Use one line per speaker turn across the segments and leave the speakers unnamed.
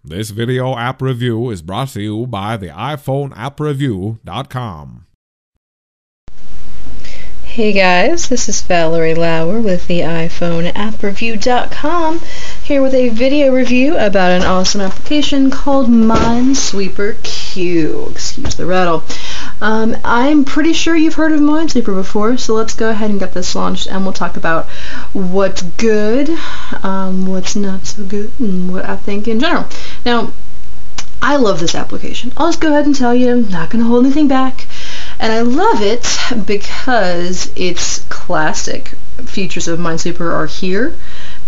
This video app review is brought to you by the iPhoneAppReview.com.
Hey guys, this is Valerie Lauer with the iPhoneAppReview.com, here with a video review about an awesome application called Minesweeper Q. Excuse the rattle. I'm pretty sure you've heard of Minesweeper before, so let's go ahead and get this launched and we'll talk about what's good, what's not so good, and what I think in general. Now, I love this application. I'll just go ahead and tell you, I'm not going to hold anything back. And I love it because its classic features of Minesweeper are here,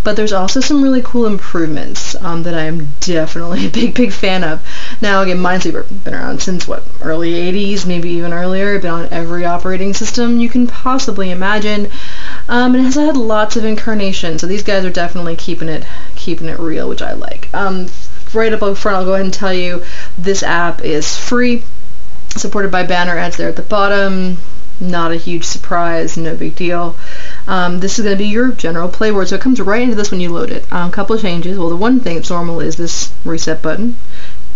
but there's also some really cool improvements that I am definitely a big fan of. Now again, Minesweeper been around since what, early 80s, maybe even earlier. Been on every operating system you can possibly imagine, and it has had lots of incarnations. So these guys are definitely keeping it real, which I like. Right up front, I'll go ahead and tell you this app is free. Supported by banner ads there at the bottom. Not a huge surprise, no big deal. This is going to be your general playboard, so it comes right into this when you load it. A couple of changes. Well, the one thing that's normal is this reset button.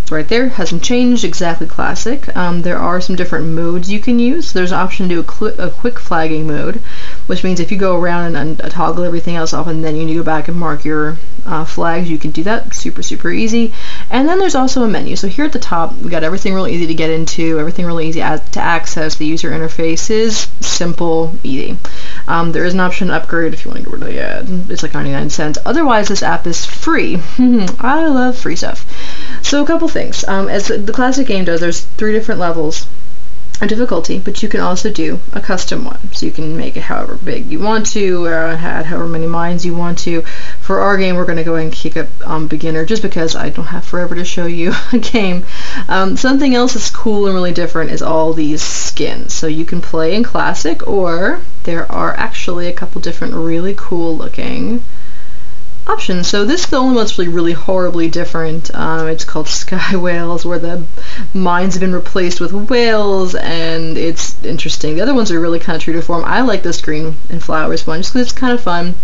It's right there, hasn't changed, exactly classic. There are some different modes you can use. There's an option to do a quick flagging mode, which means if you go around and toggle everything else off and then you need to go back and mark your flags, you can do that super easy. And then there's also a menu. So here at the top, we got everything really easy to get into, everything really easy to access. The user interface is simple, easy. There is an option to upgrade if you want to get rid of the ad. It's like 99 cents. Otherwise, this app is free. I love free stuff. So a couple things. As the classic game does, there's 3 different levels of difficulty, but you can also do a custom one. So you can make it however big you want to, or add however many mines you want to. For our game, we're going to go ahead and keep it on beginner, just because I don't have forever to show you a game. Something else that's cool and really different is all these skins. So you can play in classic, or there are actually a couple different really cool looking options. So this is the only one that's really horribly different. It's called Sky Whales, where the mines have been replaced with whales, and it's interesting. The other ones are really kind of true to form. I like this green and flowers one just because it's kind of fun.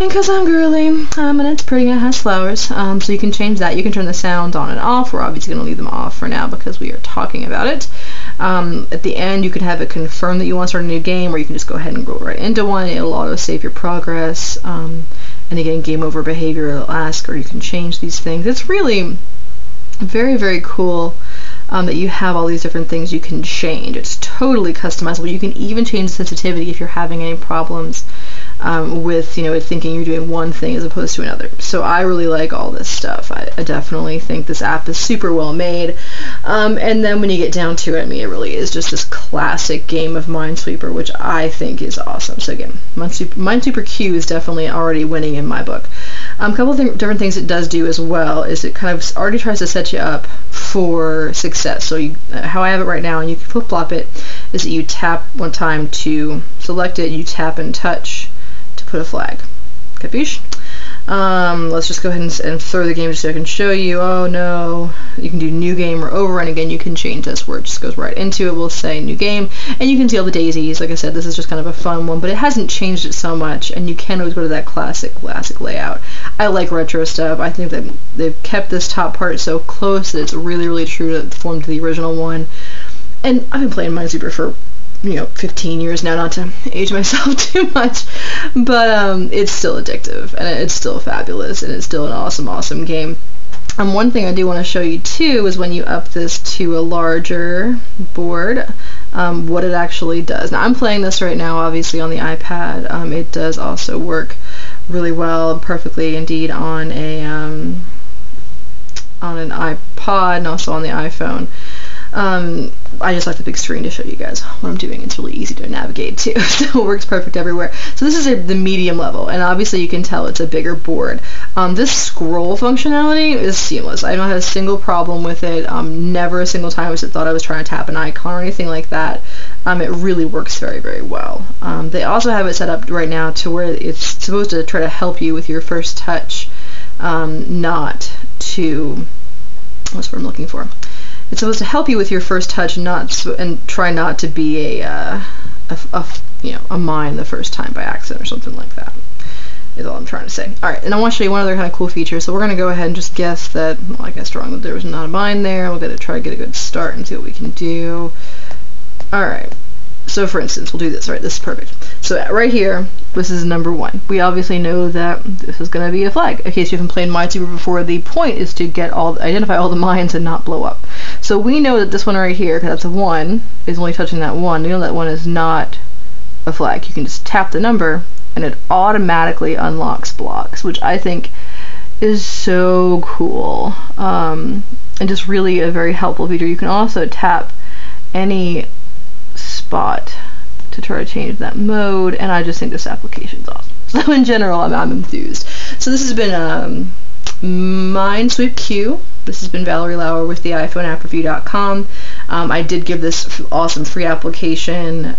And because I'm girly, and it's pretty and it has flowers, so you can change that. You can turn the sound on and off. We're obviously going to leave them off for now because we are talking about it. At the end, you can have it confirm that you want to start a new game, or you can just go ahead and go right into one. It'll auto-save your progress. And again, game over behavior it'll ask, or you can change these things. It's really very cool that you have all these different things you can change. It's totally customizable. You can even change the sensitivity if you're having any problems with it thinking you're doing one thing as opposed to another. So I really like all this stuff. I definitely think this app is super well made. And then when you get down to it, I mean, it really is just this classic game of Minesweeper, which I think is awesome. So again, Minesweeper Q is definitely already winning in my book. A couple of different things it does do as well is it kind of already tries to set you up for success. So how I have it right now, and you can flip-flop it, is that you tap one time to select it, you tap and touch to put a flag. Capiche? Let's just go ahead and throw the game just so I can show you. Oh no, you can do new game or over, and again you can change this where it just goes right into it. We'll say new game, and you can see all the daisies. Like I said, this is just kind of a fun one, but it hasn't changed it so much, and you can always go to that classic layout. I like retro stuff. I think that they've kept this top part so close that it's really true to the form to the original one. And I've been playing Minesweeper for 15 years now, not to age myself too much, but it's still addictive, and it's still fabulous, and it's still an awesome game. One thing I do want to show you too is when you up this to a larger board, what it actually does. Now I'm playing this right now obviously on the iPad. It does also work really well, perfectly indeed, on an iPod and also on the iPhone. I just like the big screen to show you guys what I'm doing. It's really easy to navigate too, so it works perfect everywhere. So this is the medium level, and obviously you can tell it's a bigger board. This scroll functionality is seamless. I don't have a single problem with it. Never a single time was it thought I was trying to tap an icon or anything like that. It really works very well. They also have it set up right now to where it's supposed to try to help you with your first touch, not to, what's what I'm looking for. It's supposed to help you with your first touch, and try not to be a mine the first time by accident or something like that. is all I'm trying to say. Alright, and I want to show you one other kind of cool feature. So we're going to go ahead and just guess that, well, I guessed wrong, that there was not a bind there. We're going to try to get a good start and see what we can do. Alright, so for instance, we'll do this. Alright, this is perfect. So right here, this is number 1. We obviously know that this is going to be a flag. In case you haven't played Minesweeper before, the point is to identify all the mines and not blow up. So we know that this one right here, because that's a 1, is only touching that 1. We know that 1 is not a flag. You can just tap the number and it automatically unlocks blocks, which I think is so cool, and just really a very helpful feature. You can also tap any spot to try to change that mode, and I just think this application is awesome. So in general, I'm enthused. So this has been Minesweeper Q. This has been Valerie Lauer with the iPhoneAppReview.com. I did give this awesome free application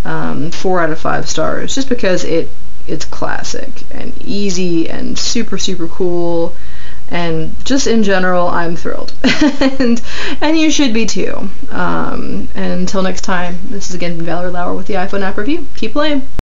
4 out of 5 stars, just because it's classic and easy and super cool, and just in general I'm thrilled. and you should be too. And until next time, this is again Valerie Lauer with the iPhone App Review. Keep playing.